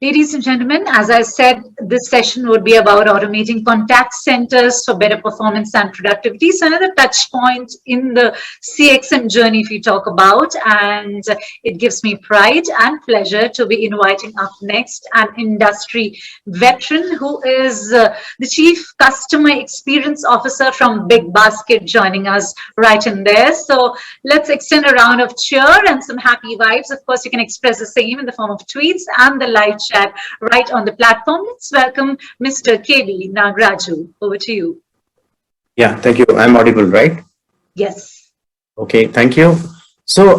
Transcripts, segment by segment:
Ladies and gentlemen, as I said, this session would be about automating contact centers for better performance and productivity. So another touch point in the CXM journey if we talk about, and it gives me pride and pleasure to be inviting up next an industry veteran who is the Chief Customer Experience Officer from Big Basket joining us right in there. So let's extend a round of cheer and some happy vibes. Of course, you can express the same in the form of tweets and the live chat right on the platform. Let's welcome Mr. KB Nagraju. Over to you. Yeah, thank you. I'm audible, right? Yes. Okay, thank you. So,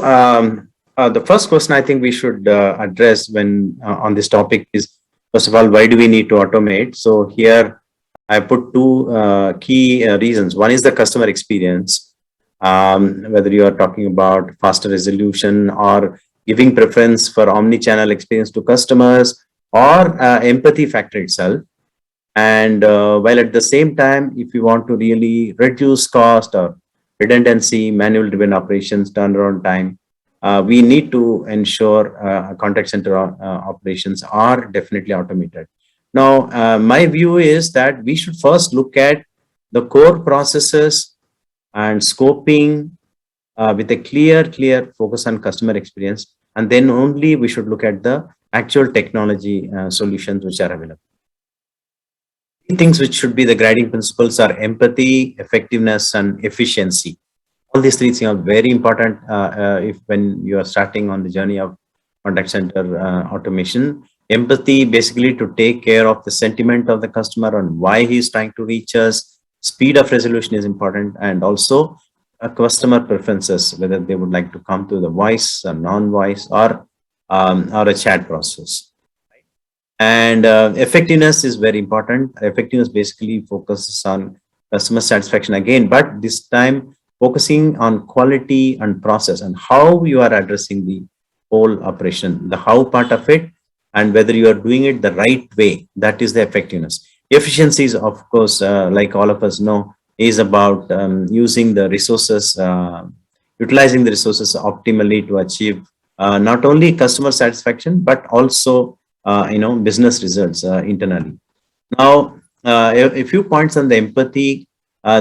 the first question I think we should address when on this topic is, first of all, why do we need to automate? So here I put two key reasons. One is the customer experience, whether you are talking about faster resolution or giving preference for omni-channel experience to customers or empathy factor itself. And while at the same time, if you want to really reduce cost or redundancy, manual driven operations, turnaround time, we need to ensure contact center operations are definitely automated. Now, my view is that we should first look at the core processes and scoping with a clear focus on customer experience. And then only we should look at the actual technology solutions which are available. Things which should be the guiding principles are empathy, effectiveness, and efficiency. All these three things are very important if when you are starting on the journey of contact center automation. Empathy, basically to take care of the sentiment of the customer and why he is trying to reach us. Speed of resolution is important, and also customer preferences, whether they would like to come to the voice or non-voice or a chat process. And effectiveness is very important. Effectiveness basically focuses on customer satisfaction again, but this time focusing on quality and process and how you are addressing the whole operation, the how part of it, and whether you are doing it the right way. That is the effectiveness. Efficiency is, of course, like all of us know, is about using the resources, utilizing the resources optimally to achieve not only customer satisfaction, but also business results internally. Now, a few points on the empathy.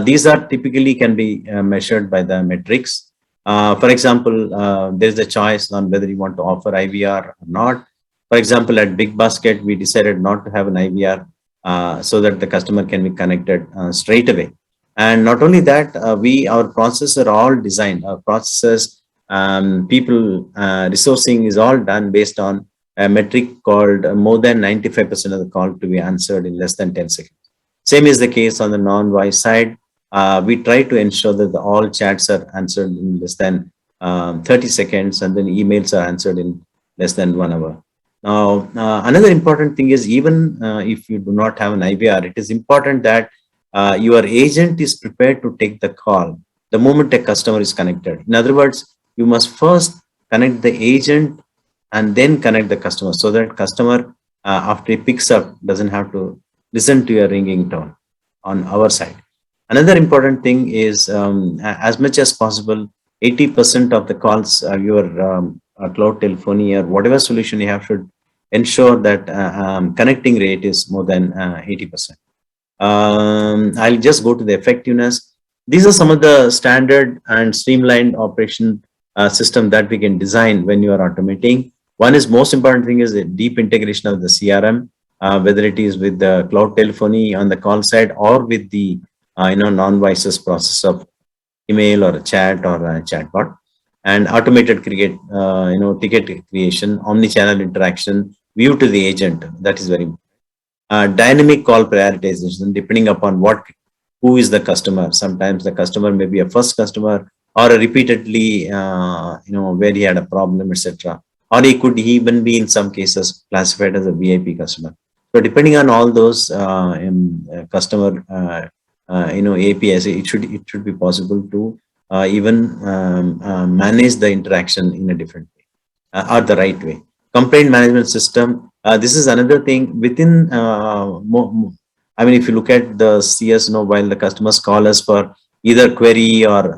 These are typically can be measured by the metrics. For example, there's a choice on whether you want to offer IVR or not. For example, at Big Basket, we decided not to have an IVR so that the customer can be connected straight away. And not only that, our processes are all designed. Our processes, people, resourcing is all done based on a metric called more than 95% of the call to be answered in less than 10 seconds. Same is the case on the non-voice side. We try to ensure that all chats are answered in less than 30 seconds, and then emails are answered in less than 1 hour. Now, another important thing is, even if you do not have an IVR, it is important that your agent is prepared to take the call the moment a customer is connected. In other words, you must first connect the agent and then connect the customer, so that customer, after he picks up, doesn't have to listen to your ringing tone on our side. Another important thing is, as much as possible, 80% of the calls, your cloud telephony or whatever solution you have should ensure that connecting rate is more than 80%. I'll just go to the effectiveness. These are some of the standard and streamlined operation system that we can design when you are automating. One is most important thing is the deep integration of the CRM, whether it is with the cloud telephony on the call side or with the non-voices process of email or a chat or a chatbot, and automated ticket creation, omni-channel interaction, view to the agent. That is very important. Dynamic call prioritization depending upon who is the customer. Sometimes the customer may be a first customer or a repeatedly where he had a problem, etc. Or he could even be in some cases classified as a VIP customer. So depending on all those customer APIs, it should be possible to even manage the interaction in a different way or the right way. Complaint management system. This is another thing within. If you look at the CS, while the customers call us for either query or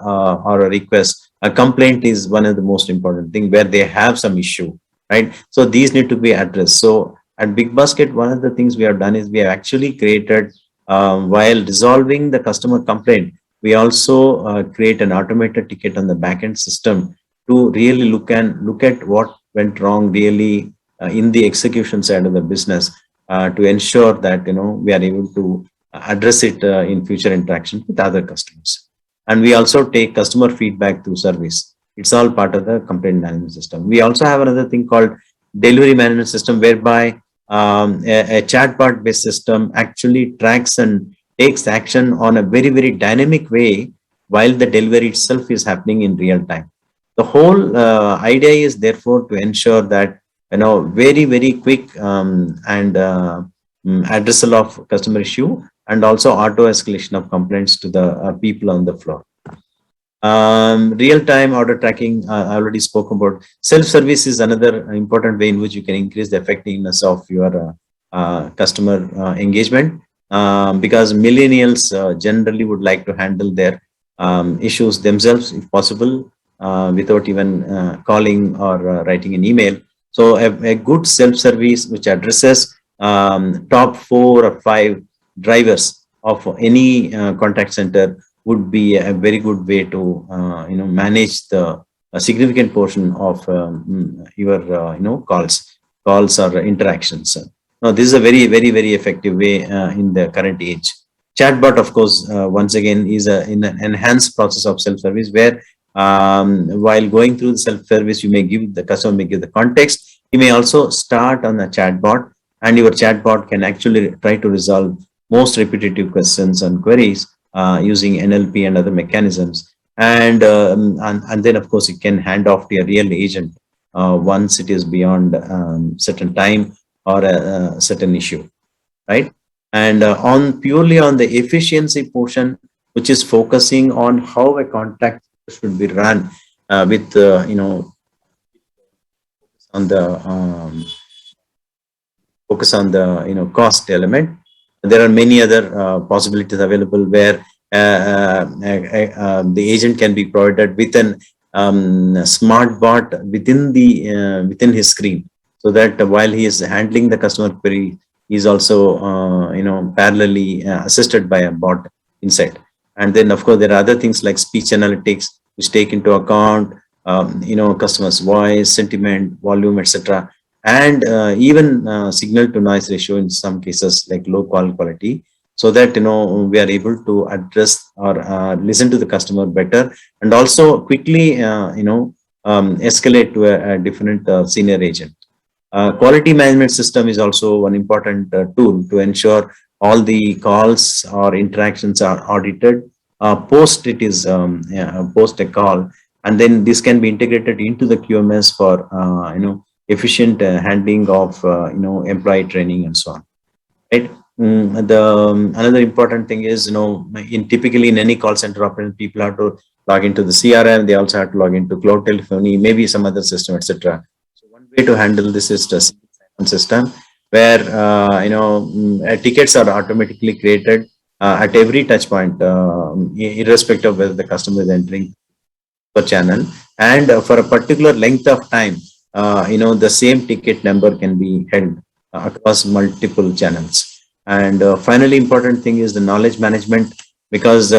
a request, a complaint is one of the most important thing where they have some issue, right? So these need to be addressed. So At Big Basket, one of the things we have done is we have actually created, while resolving the customer complaint, we also create an automated ticket on the backend system to really look at what went wrong really in the execution side of the business, to ensure that we are able to address it in future interaction with other customers. And we also take customer feedback through service. It's all part of the complaint management system. We also have another thing called delivery management system, whereby a chatbot based system actually tracks and takes action on a very dynamic way while the delivery itself is happening in real time. The whole idea is therefore to ensure that very quick and addressal of customer issue, and also auto escalation of complaints to the people on the floor. Real-time order tracking, I already spoke about. Self-service is another important way in which you can increase the effectiveness of your customer engagement, because millennials generally would like to handle their issues themselves, if possible, without even calling or writing an email. So a good self-service which addresses top 4 or 5 drivers of any contact center would be a very good way to manage the a significant portion of your calls or interactions. Now this is a very effective way in the current age. Chatbot, of course, once again is in an enhanced process of self-service, where while going through the self-service, the customer may give the context. You may also start on a chatbot, and your chatbot can actually try to resolve most repetitive questions and queries using NLP and other mechanisms. And then, of course, it can hand off to a real agent once it is beyond certain time or a certain issue, right? And on purely on the efficiency portion, which is focusing on how a contact should be run with on the focus on the cost element. There are many other possibilities available where the agent can be provided with an smart bot within his screen, so that while he is handling the customer query, he is also parallelly assisted by a bot inside. And then, of course, there are other things like speech analytics, which take into account customer's voice, sentiment, volume, etc., and even signal to noise ratio in some cases, like low call quality, so that we are able to address or listen to the customer better, and also quickly escalate to a different senior agent. Quality management system is also one important tool to ensure all the calls or interactions are audited post post a call, and then this can be integrated into the QMS for efficient handling of employee training and so on, right? Another important thing is typically in any call center operation, people have to log into the CRM. They also have to log into cloud telephony, maybe some other system, etc. So one way to handle this is the system, where tickets are automatically created at every touch point, irrespective of whether the customer is entering per channel, and for a particular length of time, the same ticket number can be held across multiple channels. And finally, important thing is the knowledge management, because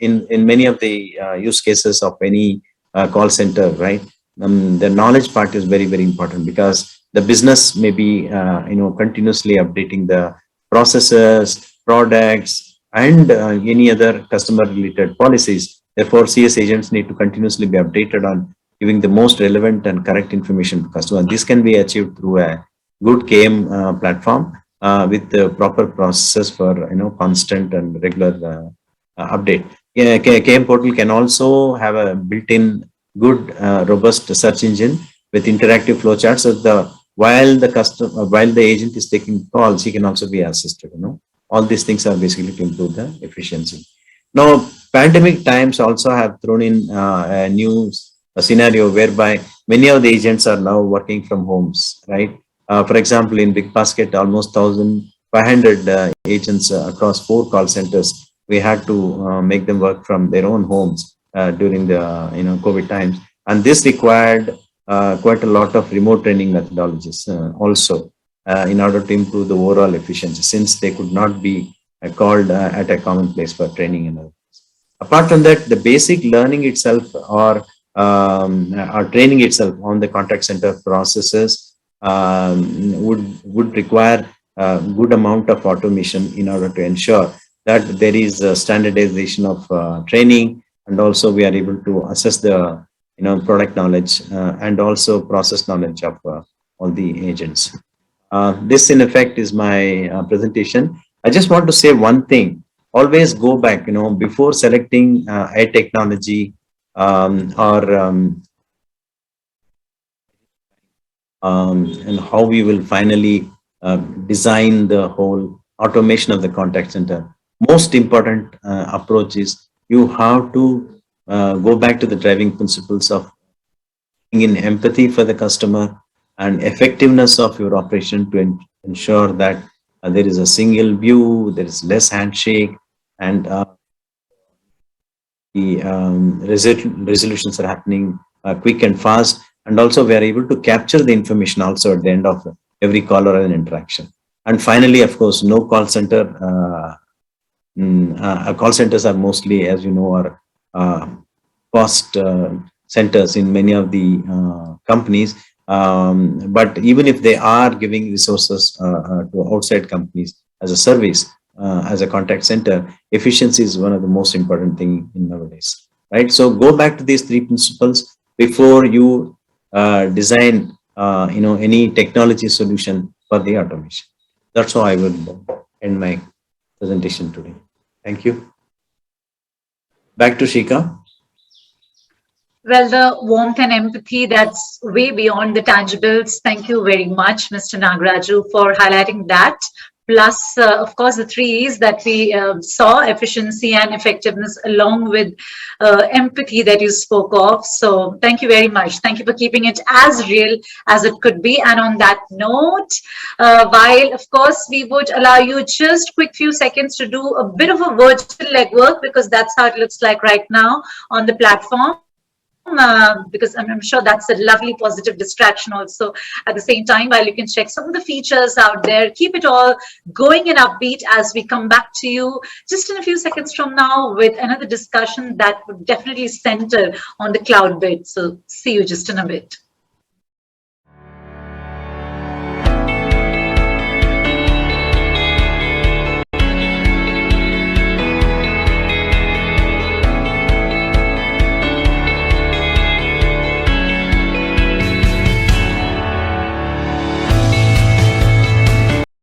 in many of the use cases of any call center, right, the knowledge part is very important, because the business may be continuously updating the processes, products, and any other customer related policies. Therefore, CS agents need to continuously be updated on giving the most relevant and correct information to customer. This can be achieved through a good KM platform with the proper processes for constant and regular update. Yeah, KM portal can also have a built-in good robust search engine with interactive flowcharts, so while the agent is taking calls, he can also be assisted. All these things are basically to improve the efficiency. Now, pandemic times also have thrown in a new scenario whereby many of the agents are now working from homes, right? For example, in Big Basket, almost 1,500 agents across 4 call centers, we had to make them work from their own homes during the COVID times, and this required quite a lot of remote training methodologies also in order to improve the overall efficiency, since they could not be called at a common place for training and all. Apart from that, the basic learning itself or training itself on the contact center processes would require a good amount of automation in order to ensure that there is a standardization of training, and also we are able to assess the product knowledge and also process knowledge of all the agents. This in effect is my presentation. I just want to say one thing: always go back, before selecting a technology or and how we will finally design the whole automation of the contact center. Most important approach is you have to go back to the driving principles of in empathy for the customer and effectiveness of your operation to ensure that there is a single view, there is less handshake, and the resolutions are happening quick and fast. And also we are able to capture the information also at the end of every call or an interaction. And finally, of course, no call center. Call centers are mostly, as you know, are cost centers in many of the companies. But even if they are giving resources to outside companies as a service, as a contact center, efficiency is one of the most important thing in nowadays, right? So go back to these three principles before you design, any technology solution for the automation. That's how I would end my presentation today. Thank you. Back to Shika. Well, the warmth and empathy, that's way beyond the tangibles. Thank you very much, Mr. Nagaraju, for highlighting that. Plus, of course, the three E's that we saw, efficiency and effectiveness, along with empathy that you spoke of. So thank you very much. Thank you for keeping it as real as it could be. And on that note, while, of course, we would allow you just quick few seconds to do a bit of a virtual legwork, because that's how it looks like right now on the platform. Because I'm sure that's a lovely positive distraction also at the same time, while you can check some of the features out there. Keep it all going and upbeat as we come back to you just in a few seconds from now with another discussion that would definitely center on the cloud bit. So see you just in a bit.